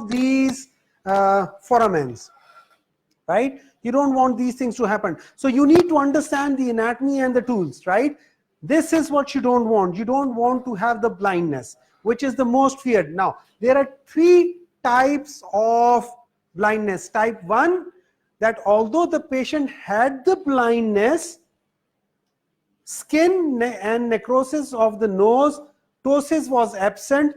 of these foramens, right? You don't want these things to happen. So you need to understand the anatomy and the tools, right? This is what you don't want. You don't want to have the blindness, which is the most feared. Now, there are 3 types of blindness. Type 1, that although the patient had the blindness, skin and necrosis of the nose, ptosis was absent,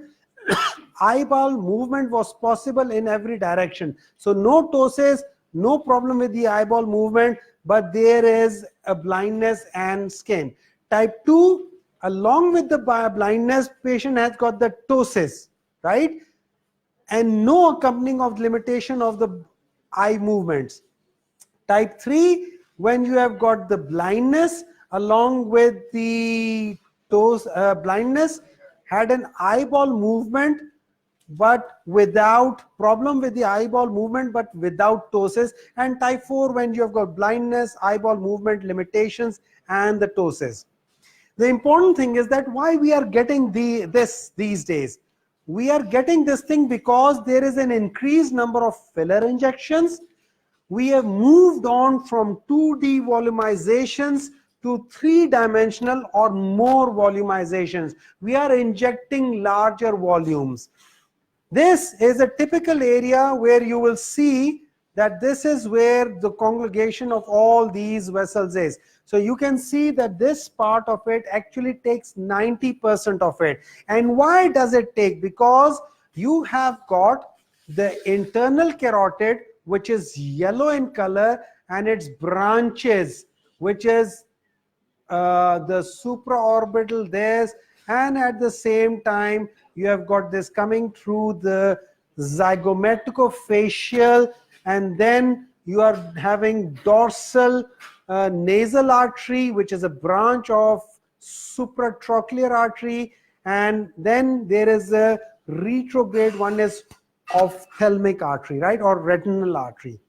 eyeball movement was possible in every direction. So no ptosis, no problem with the eyeball movement, but there is a blindness and skin. Type 2, along with the blindness, patient has got the ptosis, right? And no accompanying of limitation of the eye movements. Type 3, when you have got the blindness along with the blindness, had an eyeball movement but without problem with the eyeball movement but without ptosis. And type 4, when you have got blindness, eyeball movement limitations and the ptosis. The important thing is that why we are getting this these days. We are getting this thing because there is an increased number of filler injections. We have moved on from 2D volumizations to 3-dimensional or more volumizations. We are injecting larger volumes. This is a typical area where you will see that this is where the congregation of all these vessels is. So you can see that this part of it actually takes 90% of it. And why does it take? Because you have got the internal carotid, which is yellow in color, and its branches, which is the supraorbital this, and at the same time you have got this coming through the zygomaticofacial, and then you are having dorsal nasal artery, which is a branch of supratrochlear artery, and then there is a retrograde one is ophthalmic artery, right, or retinal artery.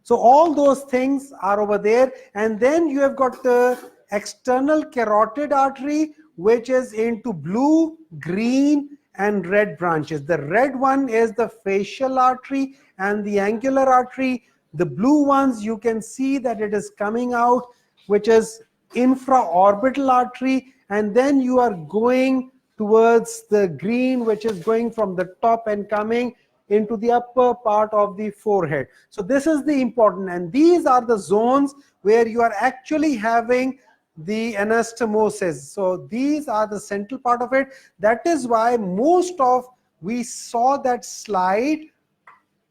So all those things are over there. And then you have got the external carotid artery, which is into blue, green and red branches. The red one is the facial artery and the angular artery. The blue ones, you can see that it is coming out, which is infraorbital artery. And then you are going towards the green, which is going from the top and coming into the upper part of the forehead. So this is the important, and these are the zones where you are actually having the anastomosis. So these are the central part of it. That is why most of, we saw that slide,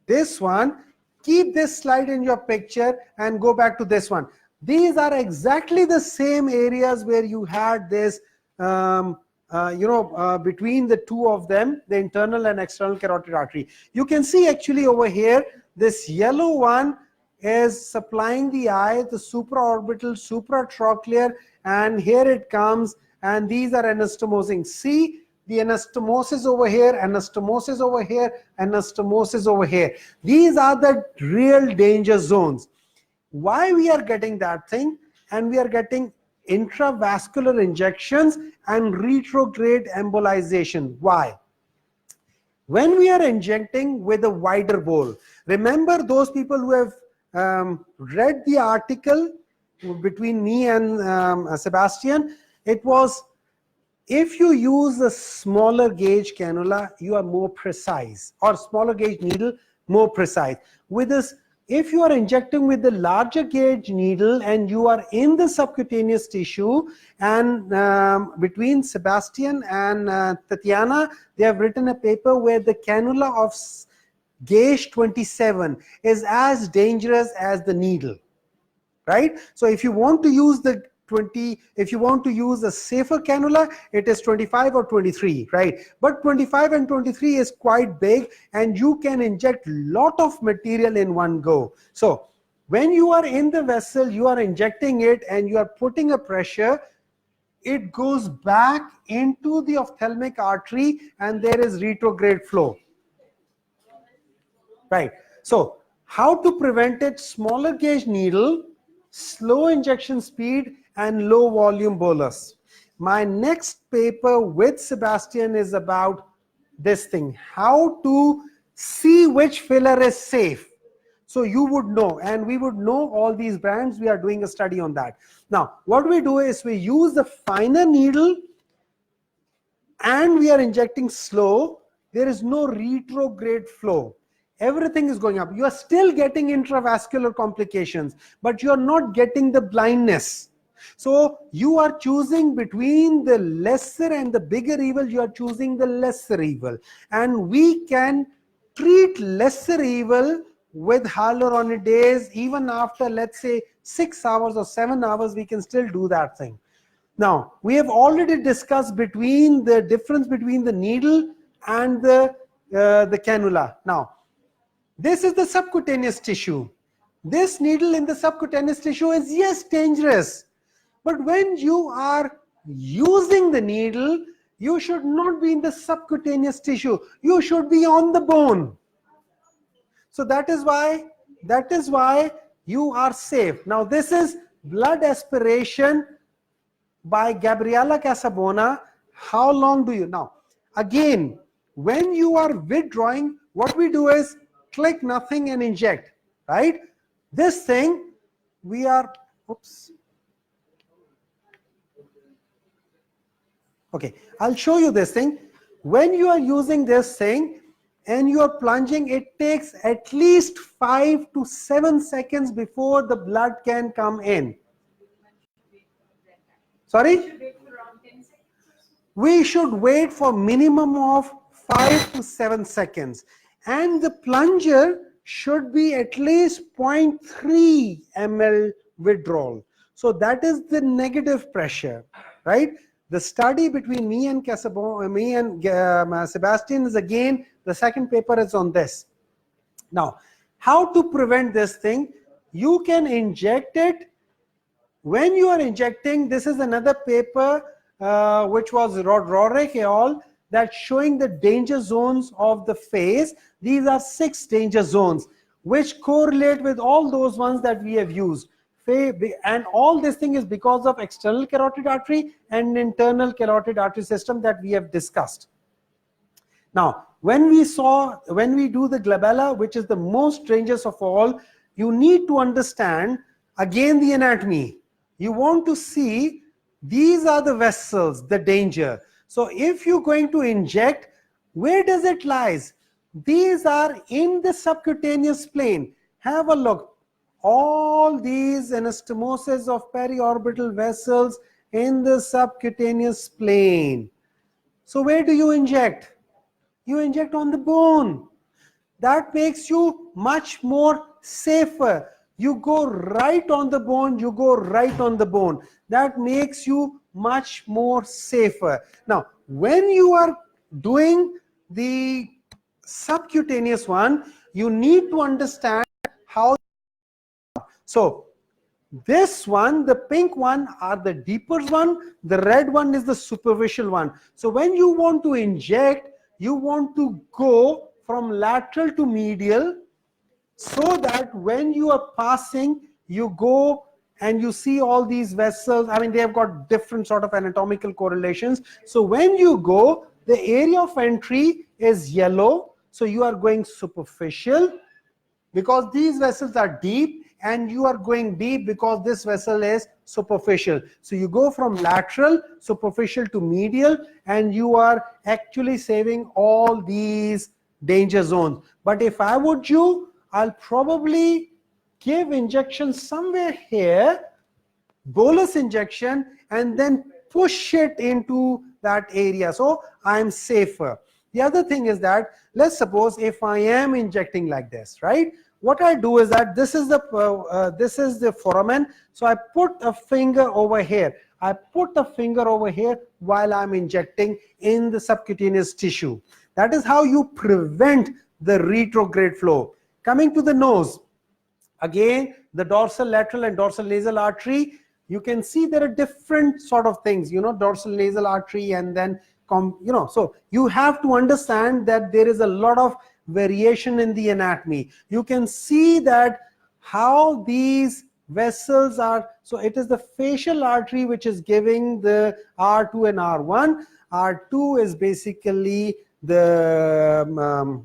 this one, keep this slide in your picture and go back to this one. These are exactly the same areas where you had this between the two of them, the internal and external carotid artery. You can see actually over here, this yellow one is supplying the eye, the supraorbital, supratrochlear, and here it comes, and these are anastomosing. See the anastomosis over here, anastomosis over here, anastomosis over here. These are the real danger zones. Why we are getting that thing? And we are getting intravascular injections and retrograde embolization. Why? When we are injecting with a wider bowl, remember those people who have read the article between me and Sebastian, it was, if you use a smaller gauge cannula, you are more precise, or smaller gauge needle, more precise. With this, if you are injecting with the larger gauge needle and you are in the subcutaneous tissue, and between Sebastian and Tatiana, they have written a paper where the cannula of gauge 27 is as dangerous as the needle, right? So if you want to use the 20, if you want to use a safer cannula, it is 25 or 23, right? But 25 and 23 is quite big, and you can inject lot of material in one go. So when you are in the vessel, you are injecting it and you are putting a pressure, it goes back into the ophthalmic artery and there is retrograde flow, right? So how to prevent it? Smaller gauge needle, slow injection speed, and low volume bolus. My next paper with Sebastian is about this thing, how to see which filler is safe. So you would know, and we would know all these brands. We are doing a study on that. Now, what we do is we use the finer needle and we are injecting slow. There is no retrograde flow. Everything is going up. You are still getting intravascular complications, but you are not getting the blindness. So you are choosing between the lesser and the bigger evil. You are choosing the lesser evil. And we can treat lesser evil with hyaluronidase even after, let's say, 6 hours or 7 hours. We can still do that thing. Now, we have already discussed between the difference between the needle and the cannula. Now, this is the subcutaneous tissue. This needle in the subcutaneous tissue is, yes, dangerous. But when you are using the needle, you should not be in the subcutaneous tissue. You should be on the bone. So that is why you are safe. Now, this is blood aspiration by Gabriela Casabona. How long do you now? Again, when you are withdrawing, what we do is click nothing and inject, right? This thing we are, oops. Okay, I'll show you this thing. When you are using this thing and you are plunging, it takes at least 5 to 7 seconds before the blood can come in. Sorry? We should wait for minimum of 5 to 7 seconds. And the plunger should be at least 0.3 ml withdrawal. So that is the negative pressure, right? The study between me and Sebastian is, again, the second paper is on this. Now, how to prevent this thing? You can inject it. When you are injecting, this is another paper which was Roderick et al. That's showing the danger zones of the face. These are 6 danger zones which correlate with all those ones that we have used. And all this thing is because of external carotid artery and internal carotid artery system that we have discussed. Now, when we do the glabella, which is the most dangerous of all, you need to understand again the anatomy. You want to see these are the vessels, the danger. So if you're going to inject, where does it lies? These are in the subcutaneous plane. Have a look. All these anastomosis of periorbital vessels in the subcutaneous plane. So where do you inject? You inject on the bone. That makes you much more safer. You go right on the bone, you go right on the bone. That makes you much more safer. Now, when you are doing the subcutaneous one, you need to understand how. So this one, the pink one, are the deeper one. The red one is the superficial one. So when you want to inject, you want to go from lateral to medial, so that when you are passing, you go and you see all these vessels. I mean, they have got different sort of anatomical correlations. So when you go, the area of entry is yellow. So you are going superficial because these vessels are deep, and you are going deep because this vessel is superficial. So you go from lateral, superficial to medial, and you are actually saving all these danger zones. But if I would you, I'll probably give injection somewhere here, bolus injection, and then push it into that area. So I'm safer. The other thing is that, let's suppose if I am injecting like this, right? What I do is that this is the foramen. So I put a finger over here. I put a finger over here while I'm injecting in the subcutaneous tissue. That is how you prevent the retrograde flow. Coming to the nose, again, the dorsal lateral and dorsal nasal artery, you can see there are different sort of things, dorsal nasal artery, and then, so you have to understand that there is a lot of variation in the anatomy. You can see that how these vessels are. So it is the facial artery which is giving the R2 and R1. R2 is basically the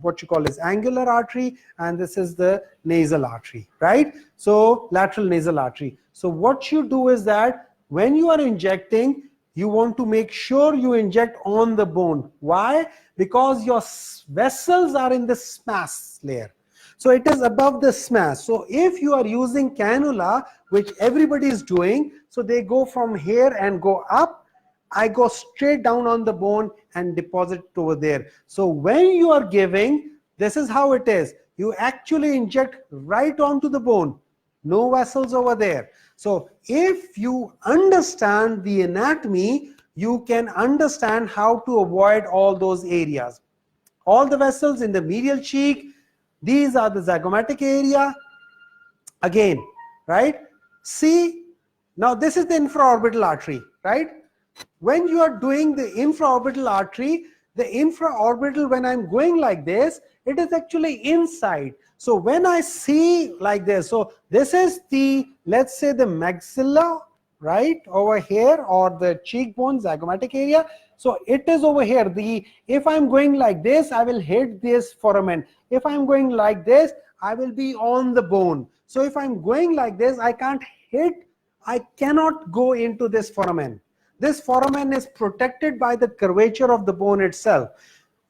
what you call is angular artery, and this is the nasal artery, right? So lateral nasal artery. So what you do is that when you are injecting, you want to make sure you inject on the bone. Why? Because your vessels are in the mass layer. So it is above the smash. So if you are using cannula, which everybody is doing, so they go from here and go up, I go straight down on the bone and deposit it over there. So when you are giving, this is how it is. You actually inject right onto the bone. No vessels over there. So if you understand the anatomy, you can understand how to avoid all those areas. All the vessels in the medial cheek, these are the zygomatic area. Again, right? See, now this is the infraorbital artery, right? When you are doing the infraorbital artery, the infraorbital, when I'm going like this, it is actually inside. So when I see like this, so this is the, let's say the maxilla, right, over here, or the cheekbone, zygomatic area. So it is over here. If I'm going like this, I will hit this foramen. If I'm going like this, I will be on the bone. So if I'm going like this, I can't hit, I cannot go into this foramen. This foramen is protected by the curvature of the bone itself.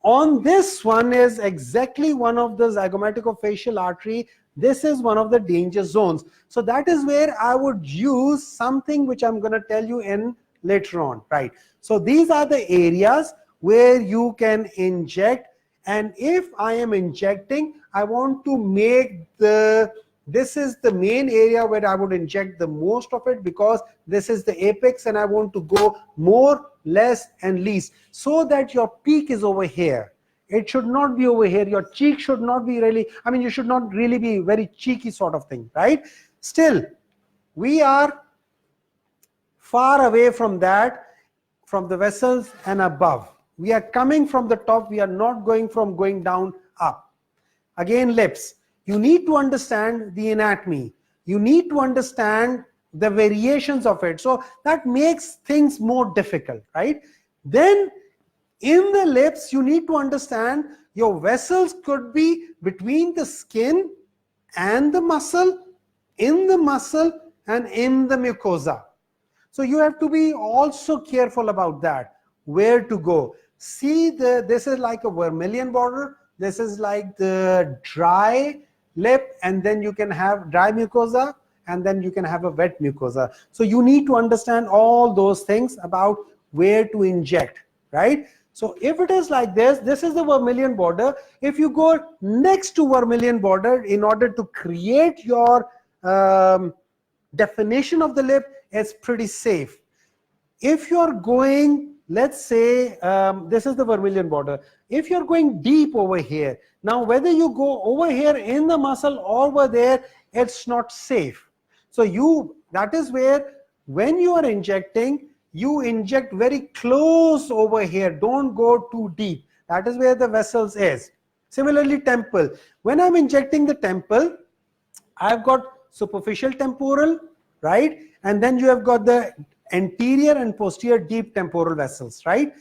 On this one is exactly one of the zygomaticofacial artery. This is one of the danger zones. So that is where I would use something which I'm going to tell you in later on, right? So these are the areas where you can inject. And if I am injecting, I want to make this is the main area where I would inject the most of it, because this is the apex and I want to go more, less and least, so that your peak is over here. It should not be over here. Your cheek should not be really, I mean, you should not really be very cheeky sort of thing, right? Still, we are far away from that, from the vessels and above. We are coming from the top. We are not going down up. Again, lips. You need to understand the anatomy. You need to understand the variations of it. So that makes things more difficult, right? Then in the lips, you need to understand your vessels could be between the skin and the muscle, in the muscle and in the mucosa. So you have to be also careful about that, where to go. See, this is like a vermilion border. This is like the dry lip, and then you can have dry mucosa, and then you can have a wet mucosa. So you need to understand all those things about where to inject, right? So if it is like this, this is the vermilion border. If you go next to vermilion border in order to create your definition of the lip, it's pretty safe. If you're going, let's say, this is the vermilion border. If you're going deep over here, now whether you go over here in the muscle or over there, it's not safe. So that is where, when you are injecting, you inject very close over here. Don't go too deep. That is where the vessels is. Similarly, temple. When I'm injecting the temple, I've got superficial temporal, right? And then you have got the anterior and posterior deep temporal vessels, right?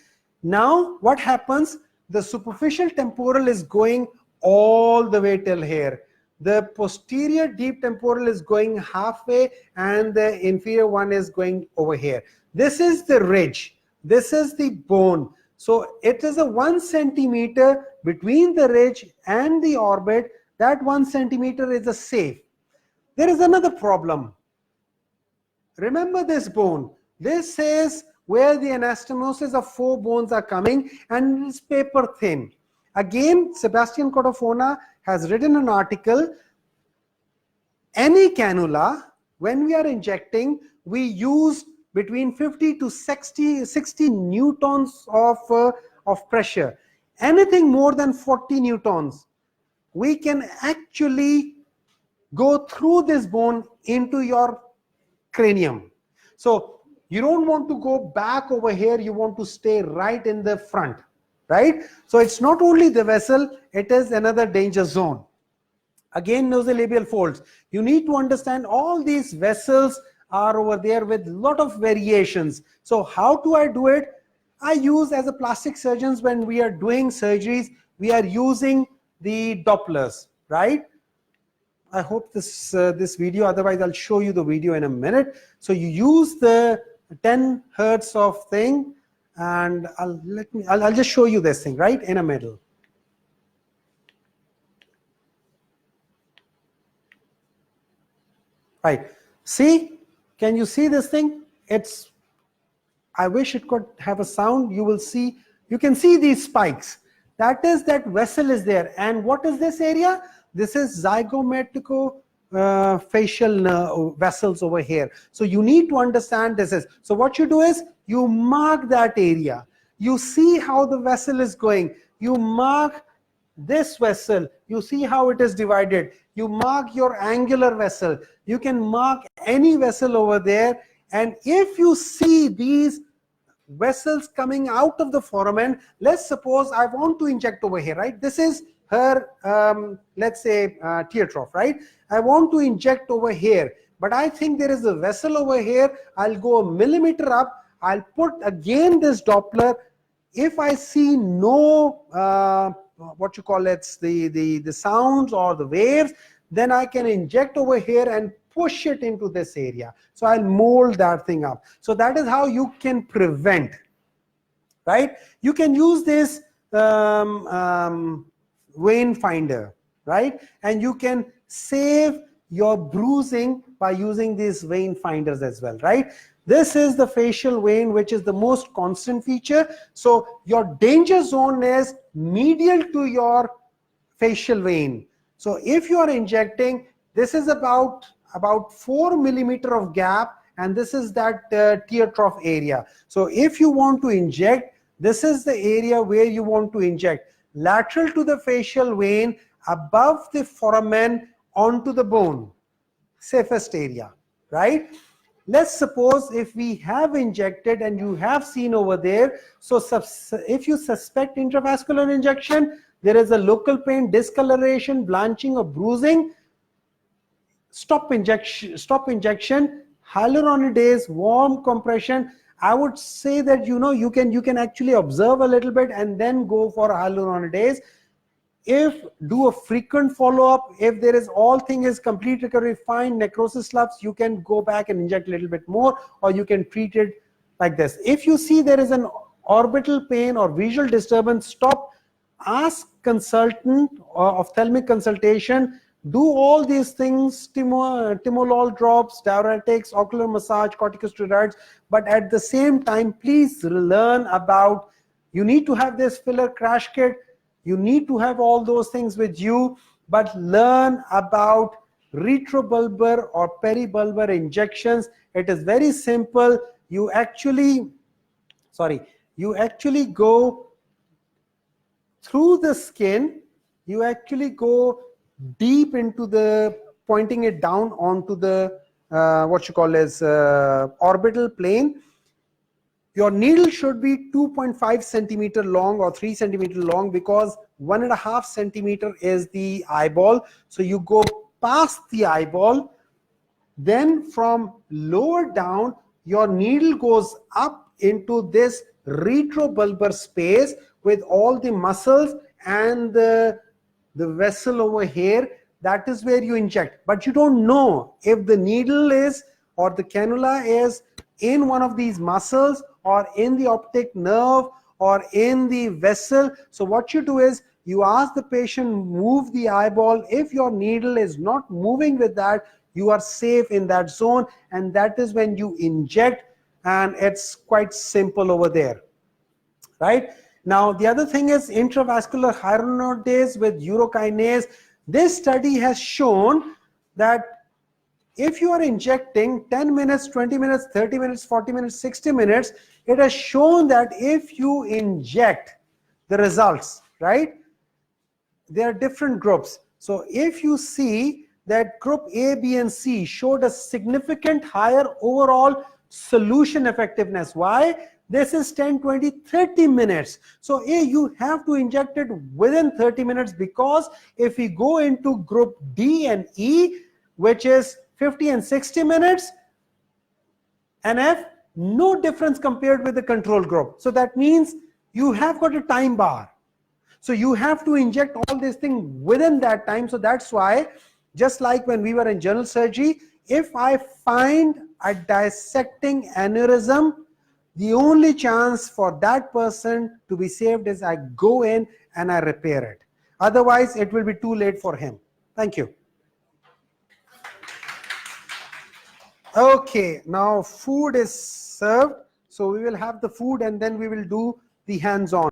Now, what happens? The superficial temporal is going all the way till here. The posterior deep temporal is going halfway, and the inferior one is going over here. This is the ridge. This is the bone. So it is a 1 centimeter between the ridge and the orbit. That 1 centimeter is a safe. There is another problem. Remember this bone. This is where the anastomosis of 4 bones are coming, and it's paper thin. Again, Sebastian Cotofona has written an article. Any cannula, when we are injecting, we use between 50 to 60 newtons of pressure. Anything more than 40 newtons, we can actually go through this bone into your cranium. So you don't want to go back over here, you want to stay right in the front, right? So it's not only the vessel, it is another danger zone. Again, nasolabial folds. You need to understand all these vessels are over there with a lot of variations. So how do I do it? I use, as a plastic surgeons, when we are doing surgeries, we are using the Dopplers, right? I hope this video, otherwise I'll show you the video in a minute. So you use the 10 hertz of thing, and I'll just show you this thing right in the middle. Right. See, can you see this thing? I wish it could have a sound. You can see these spikes. That is, that vessel is there. And what is this area? This is zygomatico facial vessels over here. So you need to understand this is. So what you do is you mark that area. You see how the vessel is going. You mark this vessel. You see how it is divided. You mark your angular vessel. You can mark any vessel over there. And if you see these vessels coming out of the foramen, let's suppose I want to inject over here, right? This is her, let's say, tear trough, right? I want to inject over here, but I think there is a vessel over here. I'll go a millimeter up. I'll put again this Doppler. If I see no, what you call it, the sounds or the waves, then I can inject over here and push it into this area. So I'll mold that thing up. So that is how you can prevent, right? You can use this vein finder, right? And you can save your bruising by using these vein finders as well, right? This is the facial vein, which is the most constant feature. So your danger zone is medial to your facial vein. So if you are injecting, this is about 4 millimeter of gap, and this is that tear trough area. So if you want to inject, this is the area where you want to inject. Lateral to the facial vein, above the foramen, onto the bone. Safest area, right? Let's suppose if we have injected and you have seen over there, so if you suspect intravascular injection, there is a local pain, discoloration, blanching or bruising, stop injection, hyaluronidase, warm compression. I would say that you can actually observe a little bit and then go for hyaluronidase. Do a frequent follow-up. If there is all thing is complete recovery, fine, necrosis slumps, you can go back and inject a little bit more, or you can treat it like this. If you see there is an orbital pain or visual disturbance, stop, ask consultant or ophthalmic consultation. Do all these things, timolol drops, diuretics, ocular massage, corticosteroids, but at the same time, please learn about, you need to have this filler crash kit, you need to have all those things with you, but learn about retrobulbar or peribulbar injections. It is very simple. You actually go through the skin, you actually go deep into the, pointing it down onto the orbital plane. Your needle should be 2.5 centimeter long or 3 centimeter long, because 1.5 centimeter is the eyeball. So you go past the eyeball, then from lower down, your needle goes up into this retrobulbar space with all the muscles and the vessel over here. That is where you inject, but you don't know if the needle is, or the cannula is in one of these muscles or in the optic nerve or in the vessel. So what you do is you ask the patient, move the eyeball. If your needle is not moving with that, you are safe in that zone, and that is when you inject, and it's quite simple over there, right? Now the other thing is intravascular hyaluronidase with urokinase. This study has shown that if you are injecting 10 minutes, 20 minutes, 30 minutes, 40 minutes, 60 minutes, it has shown that if you inject, the results, right? There are different groups. So if you see that group A, B, and C showed a significant higher overall solution effectiveness. Why? This is 10, 20, 30 minutes. So you have to inject it within 30 minutes, because if we go into group D and E, which is 50 and 60 minutes, and F, No difference compared with the control group. So that means you have got a time bar. So you have to inject all these things within that time. So that's why, just like when we were in general surgery, if I find a dissecting aneurysm, the only chance for that person to be saved is I go in and I repair it. Otherwise, it will be too late for him. Thank you. Okay, now food is served. So we will have the food and then we will do the hands-on.